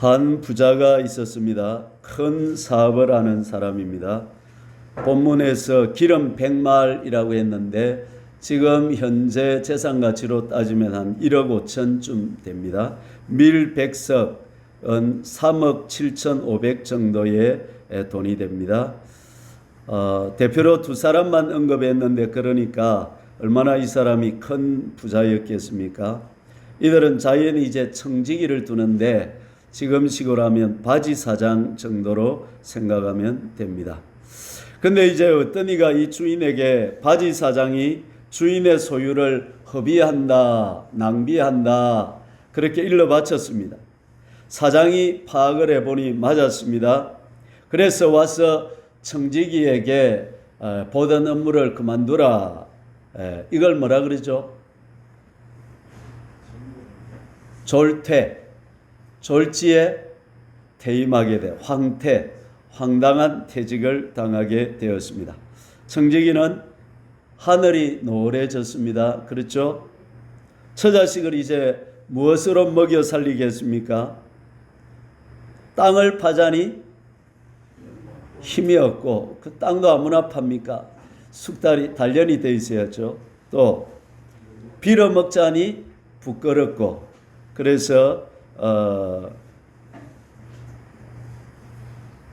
한 부자가 있었습니다. 큰 사업을 하는 사람입니다. 본문에서 기름 100말이라고 했는데 지금 현재 재산 가치로 따지면 한 1억 5천쯤 됩니다. 밀 100석은 3억 7천5백 정도의 돈이 됩니다. 대표로 두 사람만 언급했는데 그러니까 얼마나 이 사람이 큰 부자였겠습니까? 이들은 자연히 이제 청지기를 두는데 지금식으로 하면 바지 사장 정도로 생각하면 됩니다. 근데 이제 어떤 이가 이 주인에게 바지 사장이 주인의 소유를 허비한다, 낭비한다 그렇게 일러 바쳤습니다. 사장이 파악을 해보니 맞았습니다. 그래서 와서 청지기에게 보던 업무를 그만두라. 이걸 뭐라 그러죠? 졸퇴. 졸지에 퇴임하게 돼. 황퇴. 황당한 퇴직을 당하게 되었습니다. 청지기는 하늘이 노래졌습니다. 그렇죠? 처자식을 이제 무엇으로 먹여 살리겠습니까? 땅을 파자니 힘이 없고 그 땅도 아무나 팝니까? 숙달이 단련이 돼 있어야죠. 또 빌어먹자니 부끄럽고 그래서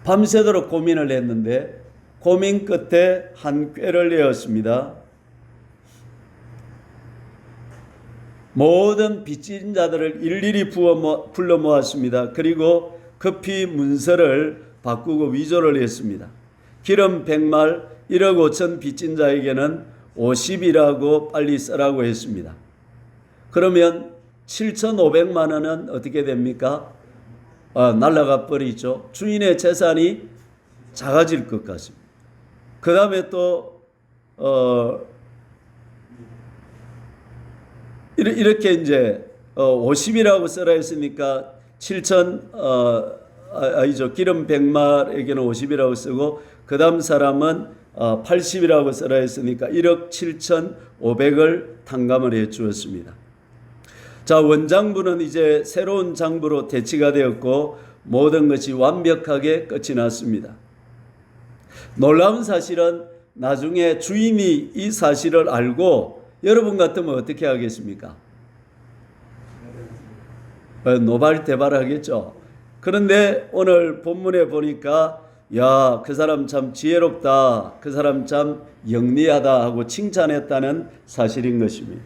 밤새도록 고민을 했는데 고민 끝에 한 꾀를 내었습니다. 모든 빚진 자들을 일일이 불러 모았습니다. 그리고 급히 문서를 바꾸고 위조를 했습니다. 기름 100말 1억 5천 빚진 자에게는 50이라고 빨리 쓰라고 했습니다. 그러면 7,500만 원은 어떻게 됩니까? 날아가 버리죠. 주인의 재산이 작아질 것 같습니다. 그 다음에 또 이렇게 이제 50이라고 써라 했으니까 7천 기름 100말에게는 50이라고 쓰고 그 다음 사람은 80이라고 써라 했으니까 1억 7,500을 탕감을 해 주었습니다. 자, 원장부는 이제 새로운 장부로 대치가 되었고 모든 것이 완벽하게 끝이 났습니다. 놀라운 사실은 나중에 주인이 이 사실을 알고 여러분 같으면 어떻게 하겠습니까? 노발대발하겠죠. 그런데 오늘 본문에 보니까 야, 그 사람 참 지혜롭다, 그 사람 참 영리하다 하고 칭찬했다는 사실인 것입니다.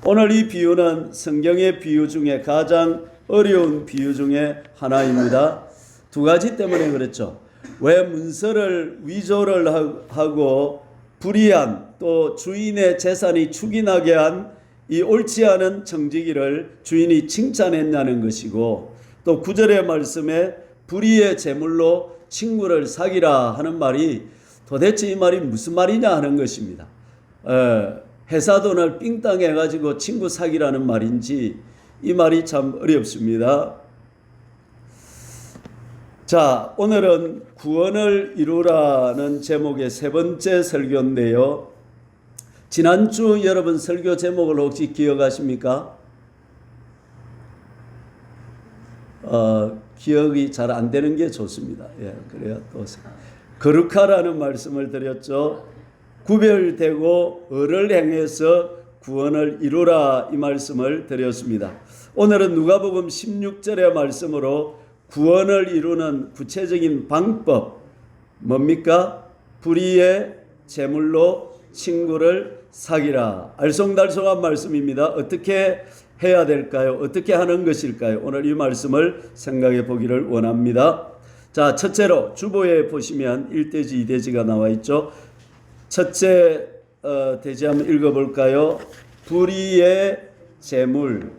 오늘 이 비유는 성경의 비유 중에 가장 어려운 비유 중에 하나입니다. 두 가지 때문에 그렇죠. 왜 문서를 위조를 하고 불의한 또 주인의 재산이 축인하게 한 이 옳지 않은 청지기를 주인이 칭찬했냐는 것이고 또 9절의 말씀에 불의의 재물로 친구를 사귀라 하는 말이 도대체 이 말이 무슨 말이냐 하는 것입니다. 회사 돈을 삥땅 해가지고 친구 사귀라는 말인지 이 말이 참 어렵습니다. 자, 오늘은 구원을 이루라는 제목의 세 번째 설교인데요. 지난주 여러분 설교 제목을 혹시 기억하십니까? 기억이 잘 안 되는 게 좋습니다. 그래야 또 거룩하라는 말씀을 드렸죠. 구별되고 의를 행해서 구원을 이루라 이 말씀을 드렸습니다. 오늘은 누가복음 16절의 말씀으로 구원을 이루는 구체적인 방법 뭡니까? 불의의 재물로 친구를 사귀라. 알쏭달쏭한 말씀입니다. 어떻게 해야 될까요? 어떻게 하는 것일까요? 오늘 이 말씀을 생각해 보기를 원합니다. 자, 첫째로 주보에 보시면 1대지 2대지가 나와 있죠. 첫째 대지 한번 읽어볼까요? 불의의 재물,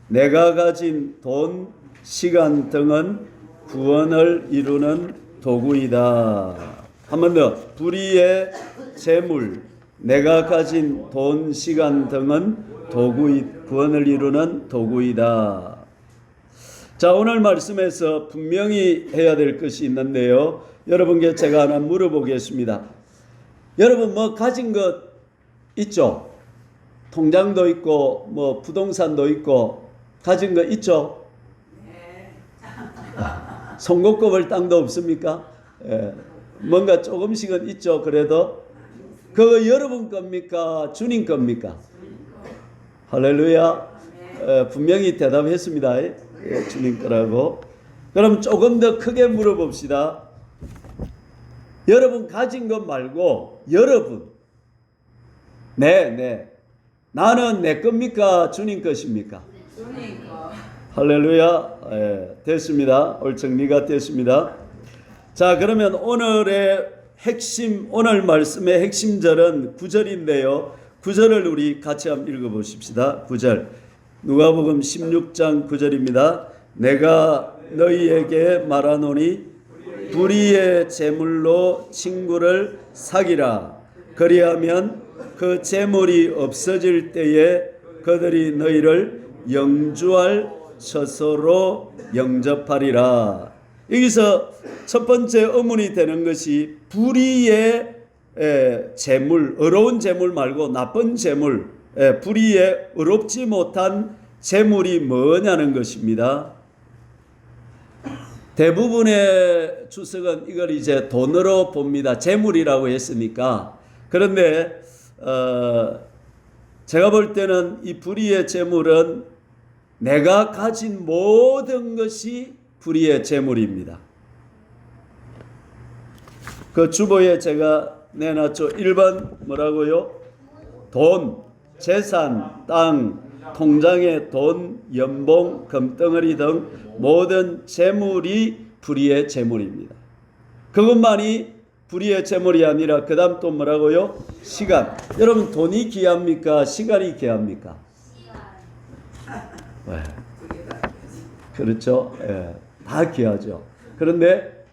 내가 가진 돈, 시간 등은 구원을 이루는 도구이다. 한 번 더. 불의의 재물, 내가 가진 돈, 시간 등은 구원을 이루는 도구이다. 자, 오늘 말씀에서 분명히 해야 될 것이 있는데요. 여러분께 제가 하나 물어보겠습니다. 여러분 뭐 가진 것 있죠? 통장도 있고 뭐 부동산도 있고 가진 거 있죠? 손목 꼽을 땅도 없습니까? 예, 뭔가 조금씩은 있죠. 그래도 그거 여러분 겁니까? 주님 겁니까? 할렐루야. 분명히 대답했습니다. 예, 주님 거라고. 그럼 조금 더 크게 물어봅시다. 여러분 가진 것 말고 여러분 나는 내 겁니까? 주님 것입니까? 주님 거. 할렐루야. 예, 됐습니다. 올 정리가 됐습니다. 자, 그러면 오늘의 핵심, 오늘 말씀의 핵심절은 9절인데요. 9절을 우리 같이 한번 읽어보십시다. 9절. 누가복음 16장 9절입니다. 내가 너희에게 말하노니 불의의 재물로 친구를 사귀라. 그리하면 그 재물이 없어질 때에 그들이 너희를 영주할 처소로 영접하리라. 여기서 첫 번째 의문이 되는 것이 불의의 재물, 의로운 재물 말고 나쁜 재물, 불의의 의롭지 못한 재물이 뭐냐는 것입니다. 대부분의 주석은 이걸 이제 돈으로 봅니다. 재물이라고 했으니까. 그런데 제가 볼 때는 이 불의의 재물은 내가 가진 모든 것이 불의의 재물입니다. 그 주보에 제가 내놨죠. 1번 뭐라고요? 돈, 재산, 땅, 통장의 돈, 연봉, 금덩어리 등 모든 재물이 불의의 재물입니다. 그것만이 불의의 재물이 아니라 그 다음 또 뭐라고요? 시간. 여러분 돈이 귀합니까? 시간이 귀합니까? 네. 그렇죠. 네. 다 귀하죠. 그런데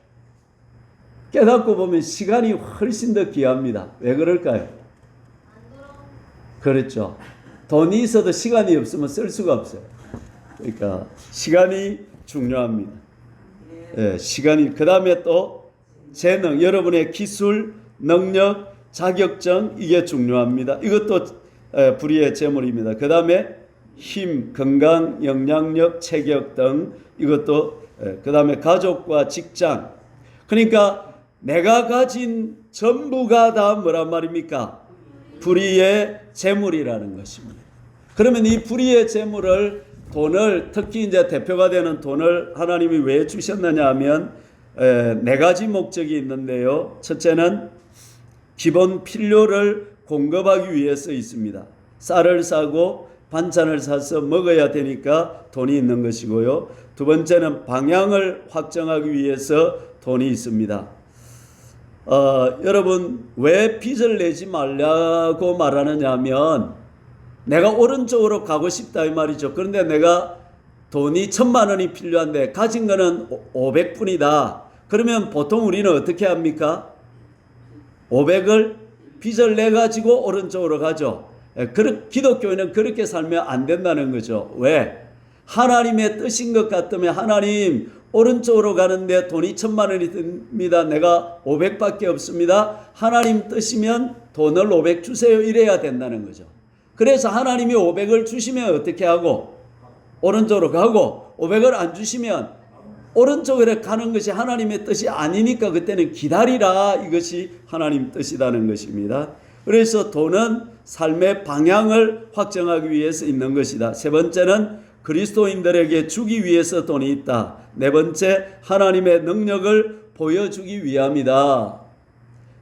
깨닫고 보면 시간이 훨씬 더 귀합니다. 왜 그럴까요? 그렇죠. 돈이 있어도 시간이 없으면 쓸 수가 없어요. 그러니까 시간이 중요합니다. 네, 시간이. 그 다음에 또 재능, 여러분의 기술, 능력, 자격증, 이게 중요합니다. 이것도 불의의 재물입니다. 그 다음에 힘, 건강, 영향력, 체격 등 이것도, 그 다음에 가족과 직장. 그러니까 내가 가진 전부가 다 뭐란 말입니까? 불의의 재물이라는 것입니다. 그러면 이 불의의 재물을, 돈을, 특히 이제 대표가 되는 돈을 하나님이 왜 주셨느냐 하면 네 가지 목적이 있는데요. 첫째는 기본 필요를 공급하기 위해서 있습니다. 쌀을 사고 반찬을 사서 먹어야 되니까 돈이 있는 것이고요. 두 번째는 방향을 확정하기 위해서 돈이 있습니다. 여러분 왜 빚을 내지 말라고 말하느냐 하면 내가 오른쪽으로 가고 싶다 이 말이죠. 그런데 내가 돈이 1,000만 원이 필요한데 가진 거는 500분이다. 그러면 보통 우리는 어떻게 합니까? 500을 빚을 내가지고 오른쪽으로 가죠. 기독교인은 그렇게 살면 안 된다는 거죠. 왜? 하나님의 뜻인 것 같으면 하나님 오른쪽으로 가는데 돈이 1,000만 원이 듭니다. 내가 500밖에 없습니다. 하나님 뜻이면 돈을 500 주세요. 이래야 된다는 거죠. 그래서 하나님이 500을 주시면 어떻게 하고? 오른쪽으로 가고 500을 안 주시면 오른쪽으로 가는 것이 하나님의 뜻이 아니니까 그때는 기다리라. 이것이 하나님 뜻이라는 것입니다. 그래서 돈은 삶의 방향을 확정하기 위해서 있는 것이다. 세 번째는 그리스도인들에게 주기 위해서 돈이 있다. 네 번째, 하나님의 능력을 보여주기 위함이다.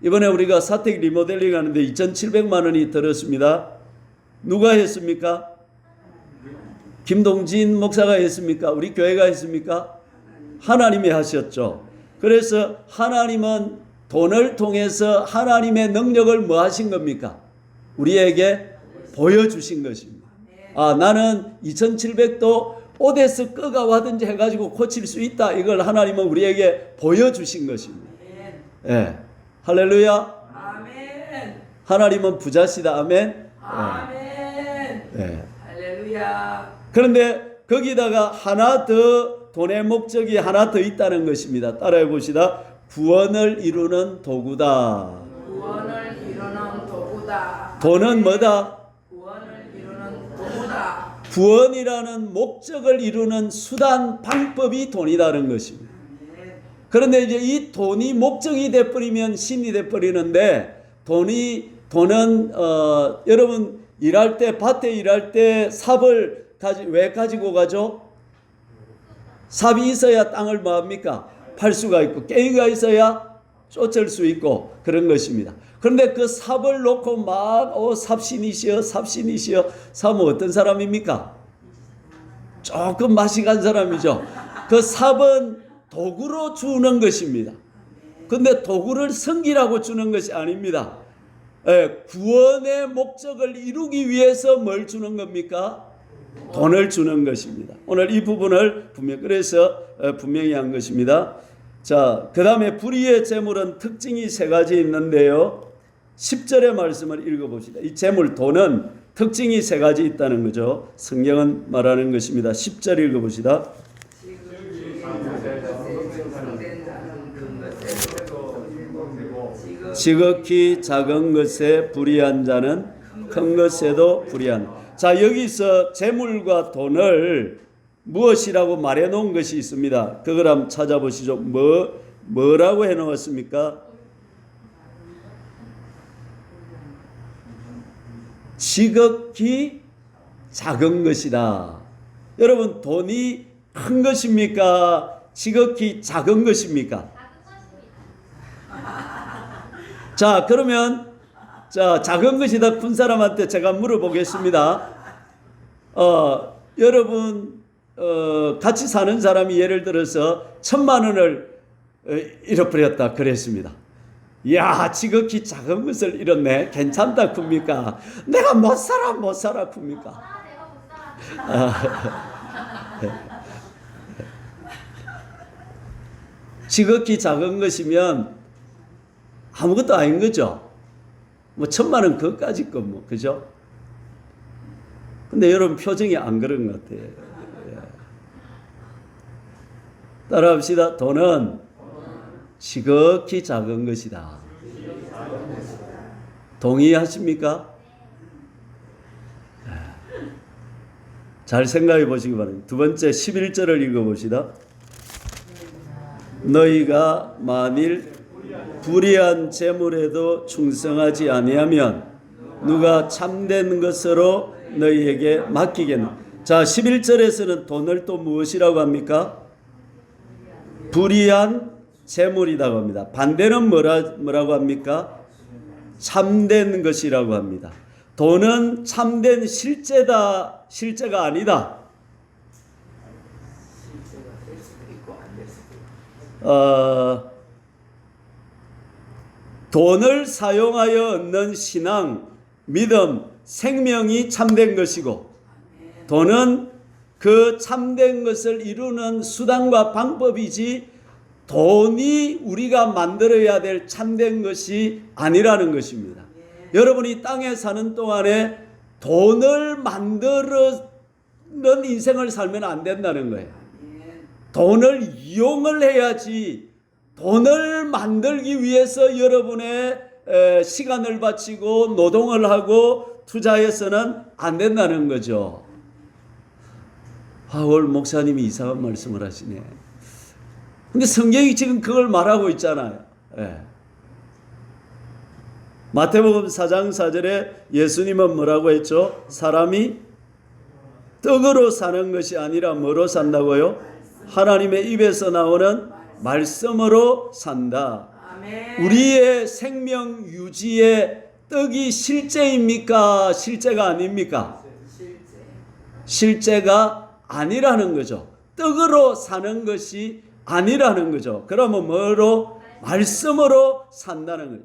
이번에 우리가 사택 리모델링 하는데 2,700만 원이 들었습니다. 누가 했습니까? 김동진 목사가 했습니까? 우리 교회가 했습니까? 하나님이 하셨죠. 그래서 하나님은 돈을 통해서 하나님의 능력을 뭐 하신 겁니까? 우리에게 보여주신 것입니다. 나는 2,700도 오데스 끄가 와든지 해가지고 고칠 수 있다. 이걸 하나님은 우리에게 보여주신 것입니다. 예. 할렐루야. 아멘. 하나님은 부자시다. 아멘. 아멘. 예. 할렐루야. 그런데 거기다가 하나 더, 돈의 목적이 하나 더 있다는 것입니다. 따라해 봅시다. 구원을 이루는 도구다. 구원을 이루는 도구다. 돈은 뭐다? 구원을 이루는 도구다. 구원이라는 목적을 이루는 수단, 방법이 돈이라는 것입니다. 그런데 이제 이 돈이 목적이 돼버리면 신이 돼버리는데 돈은 여러분 일할 때 밭에 일할 때 삽을 왜 가지고 가죠? 삽이 있어야 땅을 뭐합니까? 팔 수가 있고 깨기가 있어야 쫓을 수 있고 그런 것입니다. 그런데 그 삽을 놓고 막 삽신이시여 삽신이시여 삽은 어떤 사람입니까? 조금 맛이 간 사람이죠. 그 삽은 도구로 주는 것입니다. 근데 도구를 섬기라고 주는 것이 아닙니다. 구원의 목적을 이루기 위해서 뭘 주는 겁니까? 돈을 주는 것입니다. 오늘 이 부분을 분명히 한 것입니다. 자, 그 다음에 불의의 재물은 특징이 세 가지 있는데요. 10절의 말씀을 읽어봅시다. 이 재물, 돈은 특징이 세 가지 있다는 거죠. 성경은 말하는 것입니다. 10절 읽어봅시다. 지극히 작은 것에 불의한 자는 큰 것에도 불의한. 자, 여기서 재물과 돈을 무엇이라고 말해 놓은 것이 있습니다. 그걸 한번 찾아보시죠. 뭐라고 해 놓았습니까? 지극히 작은 것이다. 여러분, 돈이 큰 것입니까? 지극히 작은 것입니까? 자, 그러면 작은 것이다 큰 사람한테 제가 물어보겠습니다. 여러분 같이 사는 사람이 예를 들어서 1,000만 원을 잃어버렸다 그랬습니다. 야, 지극히 작은 것을 잃었네. 괜찮다 큽니까? 내가 못 살아 큽니까? 지극히 작은 것이면 아무것도 아닌 거죠. 1,000만 원 그것까지 거 그죠? 근데 여러분 표정이 안 그런 것 같아요. 따라합시다. 돈은 지극히 작은 것이다. 동의하십니까? 잘 생각해 보시기 바랍니다. 두 번째 11절을 읽어봅시다. 너희가 만일 불의한 재물에도 충성하지 아니하면 누가 참된 것으로 너희에게 맡기겠노. 자, 11절에서는 돈을 또 무엇이라고 합니까? 불의한 재물이라고 합니다. 반대는 뭐라고 합니까? 참된 것이라고 합니다. 돈은 참된 실제가 아니다. 돈을 사용하여 얻는 신앙, 믿음, 생명이 참된 것이고, 돈은 그 참된 것을 이루는 수단과 방법이지 돈이 우리가 만들어야 될 참된 것이 아니라는 것입니다. 여러분이 땅에 사는 동안에 돈을 만드는 인생을 살면 안 된다는 거예요. 돈을 이용을 해야지, 돈을 만들기 위해서 여러분의 시간을 바치고 노동을 하고 투자해서는 안 된다는 거죠. 오늘 목사님이 이상한 말씀을 하시네. 근데 성경이 지금 그걸 말하고 있잖아요. 마태복음 4장 4절에 예수님은 뭐라고 했죠? 사람이 떡으로 사는 것이 아니라 뭐로 산다고요? 하나님의 입에서 나오는 말씀으로 산다. 아멘. 우리의 생명 유지의 떡이 실제입니까? 실제가 아닙니까? 실제가 아니라는 거죠. 떡으로 사는 것이 아니라는 거죠. 그러면 뭐로? 말씀으로 산다는 거예요.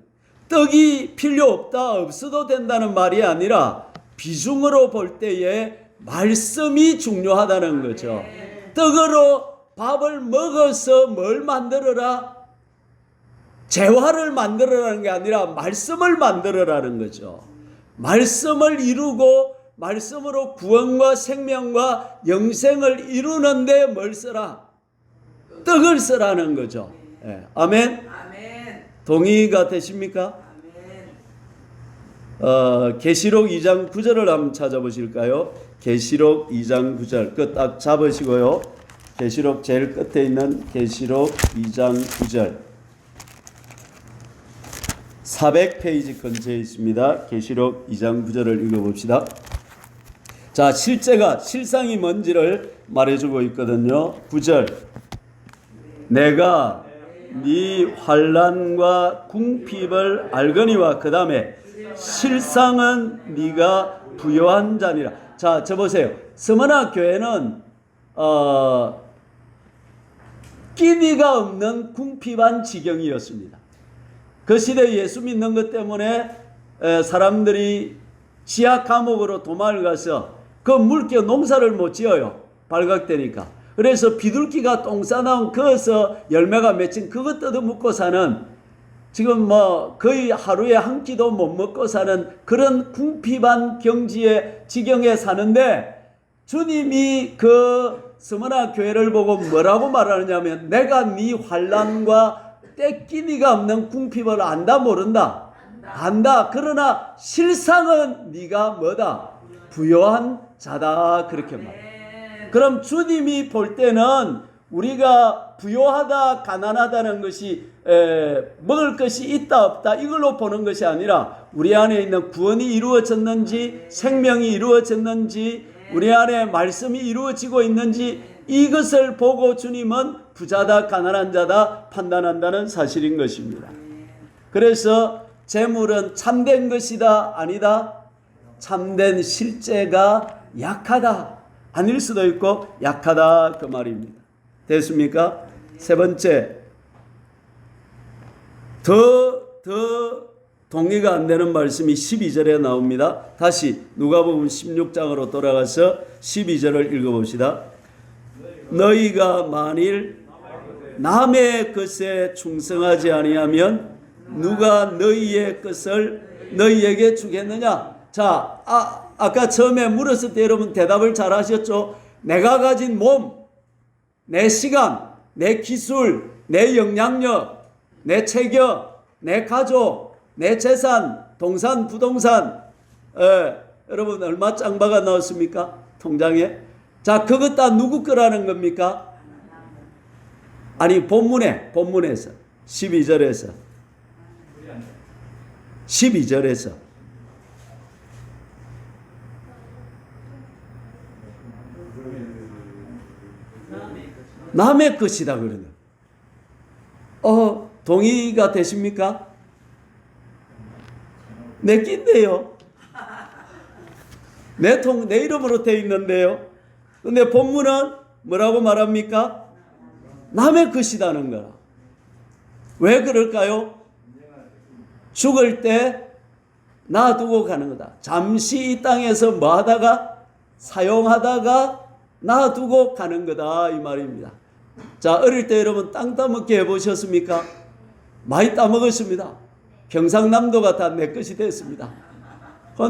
떡이 필요 없다, 없어도 된다는 말이 아니라 비중으로 볼 때에 말씀이 중요하다는 거죠. 떡으로 밥을 먹어서 뭘 만들어라? 재화를 만들어라는 게 아니라 말씀을 만들어라는 거죠. 말씀을 이루고 말씀으로 구원과 생명과 영생을 이루는데 뭘 써라? 떡을 쓰라는 거죠. 아멘. 아멘. 동의가 되십니까? 아멘. 계시록 2장 9절을 한번 찾아보실까요? 계시록 2장 9절 그 딱 잡으시고요. 계시록 제일 끝에 있는 계시록 2장 9절 400페이지 근처에 있습니다. 계시록 2장 9절을 읽어봅시다. 자, 실상이 뭔지를 말해주고 있거든요. 9절 내가 네 환난과 궁핍을 알거니와 그 다음에 실상은 네가 부요한 자니라. 자, 저 보세요. 스무나 교회는 끼니가 없는 궁핍한 지경이었습니다. 그 시대에 예수 믿는 것 때문에 사람들이 지하 감옥으로 도망을 가서 그 물겨 농사를 못 지어요. 발각되니까. 그래서 비둘기가 똥 싸나온 그어서 열매가 맺힌 그것 뜯어먹고 사는 지금 뭐 거의 하루에 한 끼도 못 먹고 사는 그런 궁핍한 경지의 지경에 사는데 주님이 그 스무나 교회를 보고 뭐라고 말하느냐면 내가 네 환난과 떼끼니가 없는 궁핍을 안다 모른다? 안다. 그러나 실상은 네가 뭐다? 부요한 자다. 그렇게 말해요. 그럼 주님이 볼 때는 우리가 부요하다 가난하다는 것이 먹을 것이 있다 없다 이걸로 보는 것이 아니라 우리 안에 있는 구원이 이루어졌는지 생명이 이루어졌는지 우리 안에 말씀이 이루어지고 있는지 이것을 보고 주님은 부자다 가난한 자다 판단한다는 사실인 것입니다. 그래서 재물은 참된 것이다 아니다? 참된 실제가 약하다 아닐 수도 있고 약하다 그 말입니다. 됐습니까? 세 번째 더 동의가 안 되는 말씀이 12절에 나옵니다. 다시 누가복음 16장으로 돌아가서 12절을 읽어봅시다. 너희가 만일 남의 것에 충성하지 아니하면 누가 너희의 것을 너희에게 주겠느냐? 자, 아까 처음에 물었을 때 여러분 대답을 잘 하셨죠? 내가 가진 몸, 내 시간, 내 기술, 내 영향력, 내 체격, 내 가족, 내 재산, 동산, 부동산 여러분 얼마 짱바가 나왔습니까? 통장에. 자, 그것 다 누구 거라는 겁니까? 아니 본문에서 12절에서 남의 것이다 그러는. 동의가 되십니까? 내 낀데요. 내 이름으로 되어 있는데요. 근데 본문은 뭐라고 말합니까? 남의 것이라는 거라. 왜 그럴까요? 죽을 때 놔두고 가는 거다. 잠시 이 땅에서 뭐 하다가 사용하다가 놔두고 가는 거다 이 말입니다. 자, 어릴 때 여러분 땅 따먹기 해보셨습니까? 많이 따먹었습니다. 경상남도가 다 내 것이 됐습니다.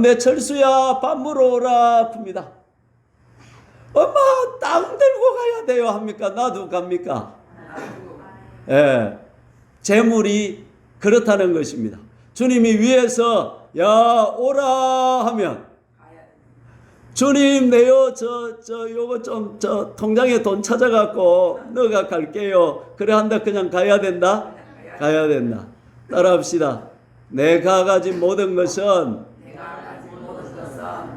내 철수야 밥 물어오라 풉니다. 엄마 땅 들고 가야 돼요 합니까? 놔두고 갑니까? 재물이 그렇다는 것입니다. 주님이 위에서 야 오라 하면 주님 내요 요거 좀 통장에 돈 찾아갖고 너가 갈게요. 그래 한다. 그냥 가야 된다? 가야 된다. 따라합시다. 내가 가진 모든 것은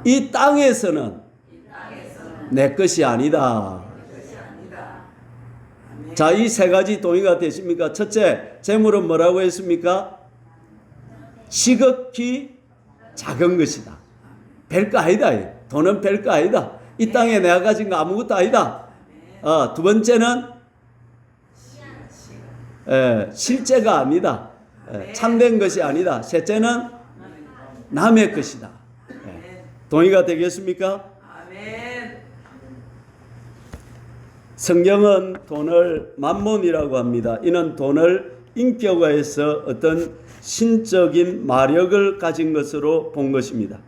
이 땅에서는 내 것이 아니다. 자, 이 세 가지 동의가 되십니까? 첫째, 재물은 뭐라고 했습니까? 지극히 작은 것이다. 별거 아니다. 돈은 별거 아니다. 이 땅에 내가 가진 거 아무것도 아니다. 두 번째는 실제가 아니다. 참된 것이 아니다. 셋째는 남의 것이다. 동의가 되겠습니까? 성경은 돈을 만몬이라고 합니다. 이는 돈을 인격화해서 어떤 신적인 마력을 가진 것으로 본 것입니다.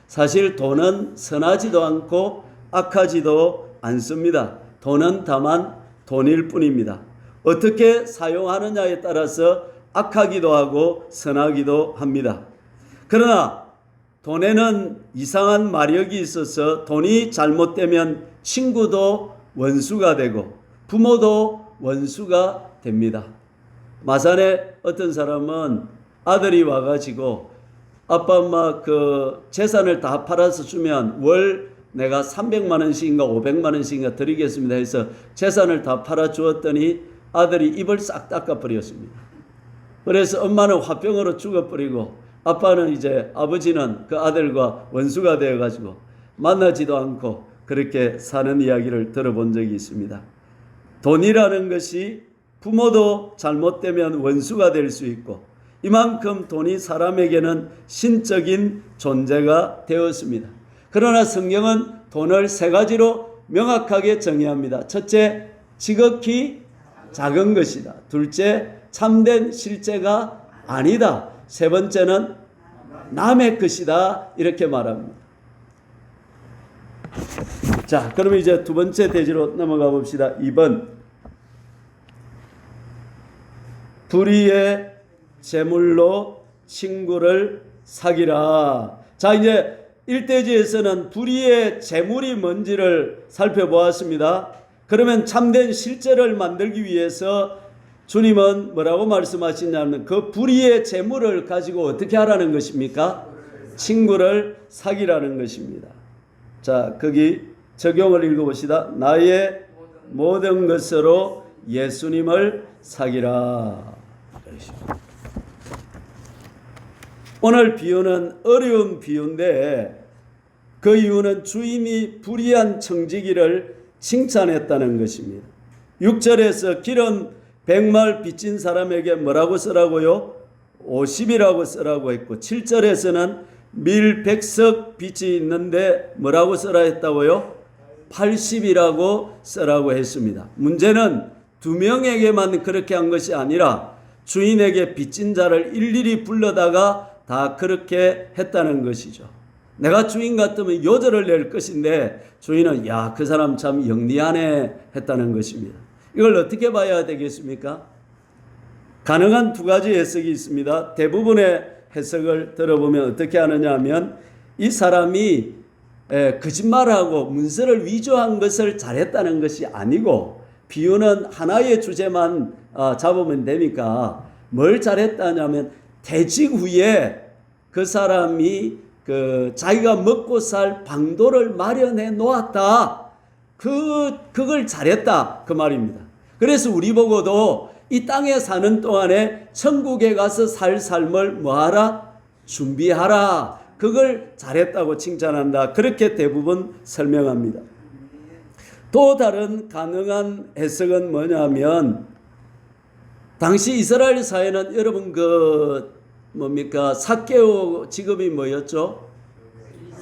사실 돈은 선하지도 않고 악하지도 않습니다. 돈은 다만 돈일 뿐입니다. 어떻게 사용하느냐에 따라서 악하기도 하고 선하기도 합니다. 그러나 돈에는 이상한 마력이 있어서 돈이 잘못되면 친구도 원수가 되고 부모도 원수가 됩니다. 마산에 어떤 사람은 아들이 와가지고 아빠 엄마 그 재산을 다 팔아서 주면 월 내가 300만 원씩인가 500만 원씩인가 드리겠습니다 해서 재산을 다 팔아 주었더니 아들이 입을 싹 닦아 버렸습니다. 그래서 엄마는 화병으로 죽어버리고 아빠는 이제 아버지는 그 아들과 원수가 되어가지고 만나지도 않고 그렇게 사는 이야기를 들어본 적이 있습니다. 돈이라는 것이 부모도 잘못되면 원수가 될 수 있고 이만큼 돈이 사람에게는 신적인 존재가 되었습니다. 그러나 성경은 돈을 세 가지로 명확하게 정의합니다. 첫째, 지극히 작은 것이다. 둘째, 참된 실제가 아니다. 세 번째는 남의 것이다. 이렇게 말합니다. 자, 그러면 이제 두 번째 대지로 넘어가 봅시다. 2번. 불의의 재물로 친구를 사귀라. 자, 이제 1대지에서는 불의의 재물이 뭔지를 살펴보았습니다. 그러면 참된 실제를 만들기 위해서 주님은 뭐라고 말씀하시냐면 그 불의의 재물을 가지고 어떻게 하라는 것입니까? 친구를 사귀라는 것입니다. 자, 거기 적용을 읽어봅시다. 나의 모든 것으로 예수님을 사귀라. 오늘 비유는 어려운 비유인데 그 이유는 주인이 불의한 청지기를 칭찬했다는 것입니다. 6절에서 기름 100말 빚진 사람에게 뭐라고 쓰라고요? 50이라고 쓰라고 했고 7절에서는 밀 100석 빚이 있는데 뭐라고 쓰라 했다고요? 80이라고 쓰라고 했습니다. 문제는 두 명에게만 그렇게 한 것이 아니라 주인에게 빚진 자를 일일이 불러다가 다 그렇게 했다는 것이죠. 내가 주인 같으면 요절을 낼 것인데 주인은 야, 그 사람 참 영리하네 했다는 것입니다. 이걸 어떻게 봐야 되겠습니까? 가능한 두 가지 해석이 있습니다. 대부분의 해석을 들어보면 어떻게 하느냐 하면 이 사람이 거짓말하고 문서를 위조한 것을 잘했다는 것이 아니고 비유는 하나의 주제만 잡으면 되니까 뭘 잘했다냐면 퇴직 후에 그 사람이 자기가 먹고 살 방도를 마련해 놓았다. 그걸 잘했다. 그 말입니다. 그래서 우리 보고도 이 땅에 사는 동안에 천국에 가서 살 삶을 뭐하라? 준비하라. 그걸 잘했다고 칭찬한다. 그렇게 대부분 설명합니다. 또 다른 가능한 해석은 뭐냐면 당시 이스라엘 사회는 여러분 삭개오 직업이 뭐였죠?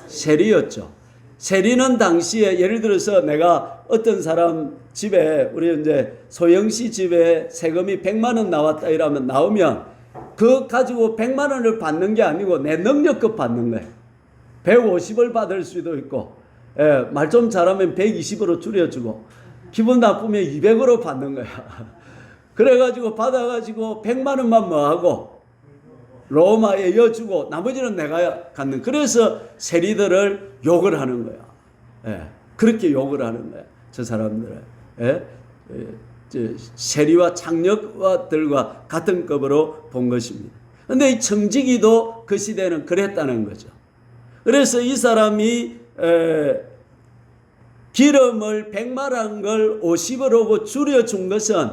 세리였죠. 세리는 당시에 예를 들어서 내가 어떤 사람 집에 우리 이제 소영씨 집에 세금이 100만 원 나왔다 이러면 나오면 그거 가지고 100만 원을 받는 게 아니고 내 능력급 받는 거예요. 150을 받을 수도 있고 말 좀 잘하면 120으로 줄여주고 기분 나쁘면 200으로 받는 거야. 그래가지고 받아가지고 100만 원만 뭐하고 로마에 이어주고 나머지는 내가 갖는. 그래서 세리들을 욕을 하는 거야. 그렇게 욕을 하는 거야. 저 사람들을. 세리와 창녀들과 같은 급으로 본 것입니다. 그런데 이 청지기도 그 시대는 그랬다는 거죠. 그래서 이 사람이 기름을 100마란 걸 50으로 줄여준 것은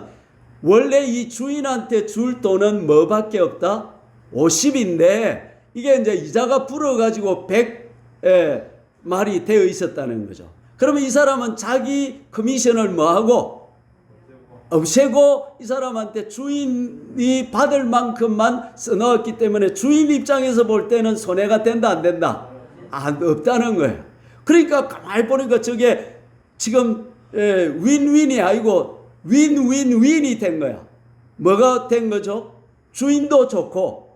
원래 이 주인한테 줄 돈은 뭐밖에 없다? 50인데 이게 이제 이자가 불어가지고 100말이 되어 있었다는 거죠. 그러면 이 사람은 자기 커미션을 뭐하고 없애고 이 사람한테 주인이 받을 만큼만 써넣었기 때문에 주인 입장에서 볼 때는 손해가 된다 안 된다? 없다는 거예요. 그러니까 가만히 보니까 저게 지금 윈윈이 아니고 윈윈윈이 된 거야. 뭐가 된 거죠? 주인도 좋고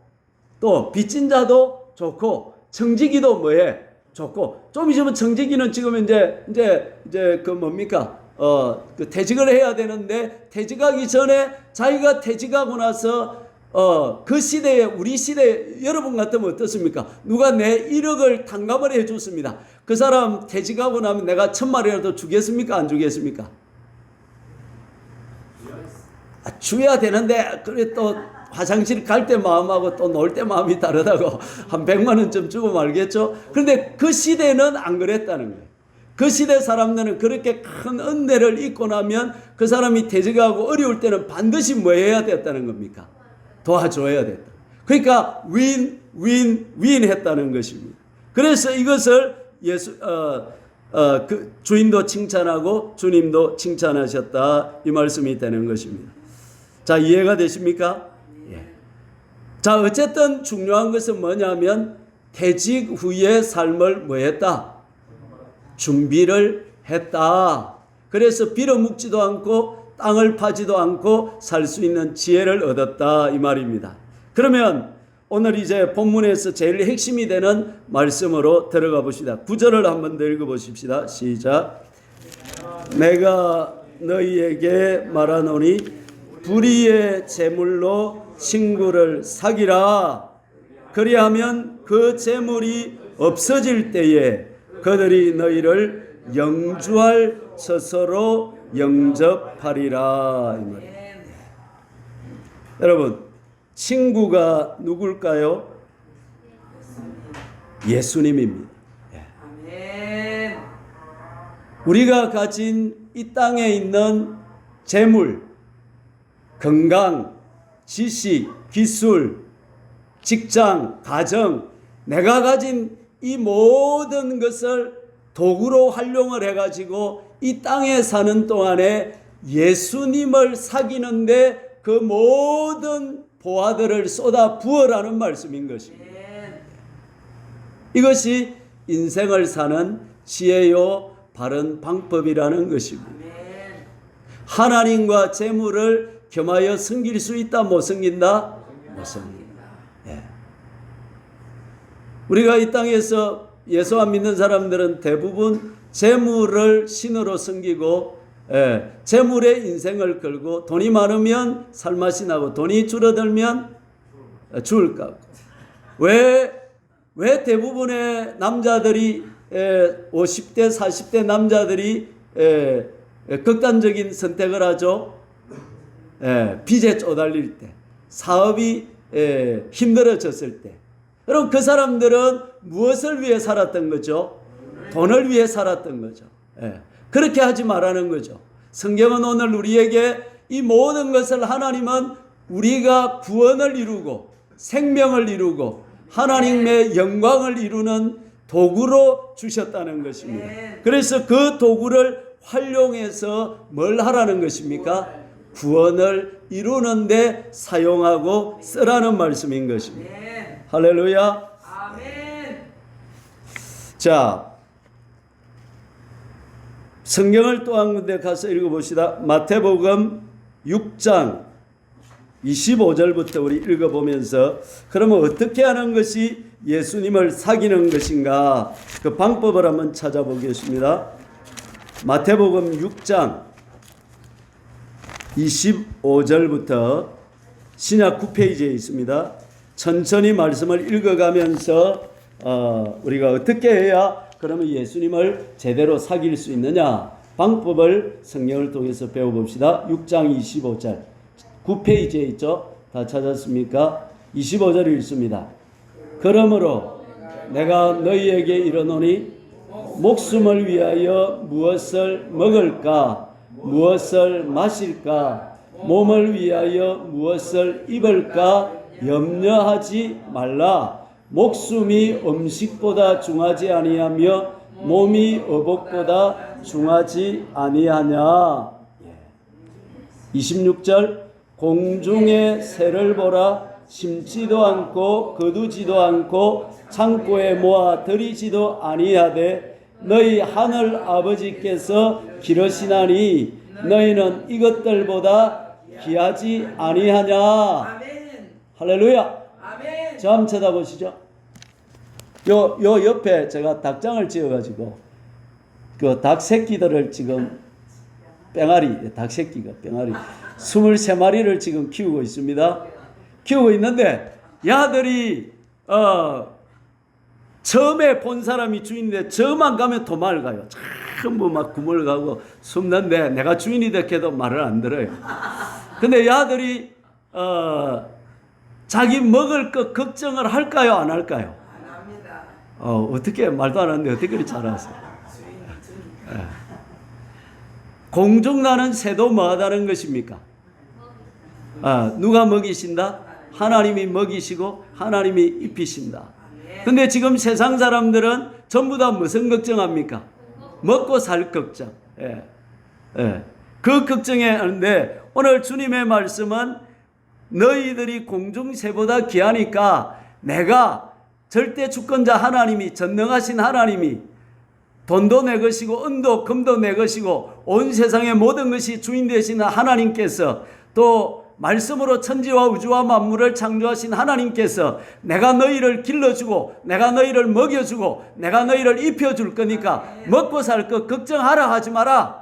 또 빚진 자도 좋고 청지기도 뭐해? 좋고 좀 있으면 청지기는 지금 이제 그 뭡니까? 그 퇴직을 해야 되는데 퇴직하기 전에 자기가 퇴직하고 나서 그 시대에 우리 시대 여러분 같으면 어떻습니까? 누가 내 1억을 탕감을 해줬습니다. 그 사람 퇴직하고 나면 내가 1000마리라도 주겠습니까? 안 주겠습니까? 주어야 되는데 그래 또 화장실 갈 때 마음하고 또 놀 때 마음이 다르다고 한 100만 원쯤 주고 말겠죠. 그런데 그 시대는 안 그랬다는 거예요. 그 시대 사람들은 그렇게 큰 은혜를 입고 나면 그 사람이 퇴직하고 어려울 때는 반드시 뭐 해야 됐다는 겁니까? 도와줘야 됐다. 그러니까 윈 했다는 것입니다. 그래서 이것을 그 주인도 칭찬하고 주님도 칭찬하셨다, 이 말씀이 되는 것입니다. 자, 이해가 되십니까? 예. 자, 어쨌든 중요한 것은 뭐냐면 퇴직 후의 삶을 뭐 했다? 준비를 했다. 그래서 빌어먹지도 않고 땅을 파지도 않고 살 수 있는 지혜를 얻었다, 이 말입니다. 그러면 오늘 이제 본문에서 제일 핵심이 되는 말씀으로 들어가 봅시다. 9절을 한번 더 읽어보십시다. 시작. 내가 너희에게 말하노니 불의의 재물로 친구를 사귀라. 그리하면 그 재물이 없어질 때에 그들이 너희를 영주할 처소로 영접하리라. 이 말입니다. 여러분, 친구가 누굴까요? 예수님입니다. 아멘. 우리가 가진 이 땅에 있는 재물, 건강, 지식, 기술, 직장, 가정, 내가 가진 이 모든 것을 도구로 활용을 해가지고 이 땅에 사는 동안에 예수님을 사귀는데 그 모든 보화들을 쏟아 부어라는 말씀인 것입니다. 이것이 인생을 사는 지혜요 바른 방법이라는 것입니다. 하나님과 재물을 겸하여 섬길 수 있다, 못 섬긴다? 못 섬긴다. 예. 우리가 이 땅에서 예수 안 믿는 사람들은 대부분 재물을 신으로 섬기고, 재물에 인생을 걸고, 돈이 많으면 살맛이 나고 돈이 줄어들면 죽을 것 같고. 왜 대부분의 남자들이 50대 40대 남자들이 극단적인 선택을 하죠? 빚에 쪼달릴 때, 사업이 힘들어졌을 때. 그럼 그 사람들은 무엇을 위해 살았던 거죠? 돈을 위해 살았던 거죠. 그렇게 하지 말라는 거죠. 성경은 오늘 우리에게 이 모든 것을, 하나님은 우리가 구원을 이루고 생명을 이루고 하나님의 영광을 이루는 도구로 주셨다는 것입니다. 그래서 그 도구를 활용해서 뭘 하라는 것입니까? 구원을 이루는데 사용하고 쓰라는 말씀인 것입니다. 할렐루야. 아멘. 자, 성경을 또 한 군데 가서 읽어봅시다. 마태복음 6장 25절부터 우리 읽어보면서, 그러면 어떻게 하는 것이 예수님을 사귀는 것인가, 그 방법을 한번 찾아보겠습니다. 마태복음 6장 25절부터 신약 9페이지에 있습니다. 천천히 말씀을 읽어가면서 우리가 어떻게 해야 그러면 예수님을 제대로 사귈 수 있느냐, 방법을 성경을 통해서 배워봅시다. 6장 25절 9페이지에 있죠. 다 찾았습니까? 25절을 읽습니다. 그러므로 내가 너희에게 이르노니 목숨을 위하여 무엇을 먹을까, 무엇을 마실까, 몸을 위하여 무엇을 입을까 염려하지 말라. 목숨이 음식보다 중하지 아니하며 몸이 의복보다 중하지 아니하냐. 26절 공중의 새를 보라. 심지도 않고 거두지도 않고 창고에 모아 들이지도 아니하되 너희 하늘 아버지께서 기르시나니 너희는 이것들보다 귀하지 아니하냐. 아멘. 할렐루야. 아멘. 저 한번 쳐다보시죠. 요 옆에 제가 닭장을 지어가지고 그 닭 새끼들을 지금 닭 새끼가 23마리를 지금 키우고 있습니다. 키우고 있는데 야들이 처음에 본 사람이 주인인데 저만 가면 도망을 가요. 전부 막 구멍을 가고 숨는데 내가 주인이 됐게도 말을 안 들어요. 근데 이 아들이 자기 먹을 것 걱정을 할까요, 안 할까요? 안 합니다. 어떻게 말도 안 하는데 어떻게 그리 잘하세요? 공중나는 새도 뭐하다는 것입니까? 누가 먹이신다? 하나님이 먹이시고 하나님이 입히신다. 근데 지금 세상 사람들은 전부 다 무슨 걱정합니까? 먹고 살 걱정. 그 걱정에 하는데 오늘 주님의 말씀은 너희들이 공중새보다 귀하니까 내가 절대 주권자 하나님이, 전능하신 하나님이 돈도 내 것이고 은도 금도 내 것이고 온 세상의 모든 것이 주인 되시는 하나님께서, 또 말씀으로 천지와 우주와 만물을 창조하신 하나님께서 내가 너희를 길러주고 내가 너희를 먹여주고 내가 너희를 입혀줄 거니까 먹고 살 것 걱정하라 하지 마라.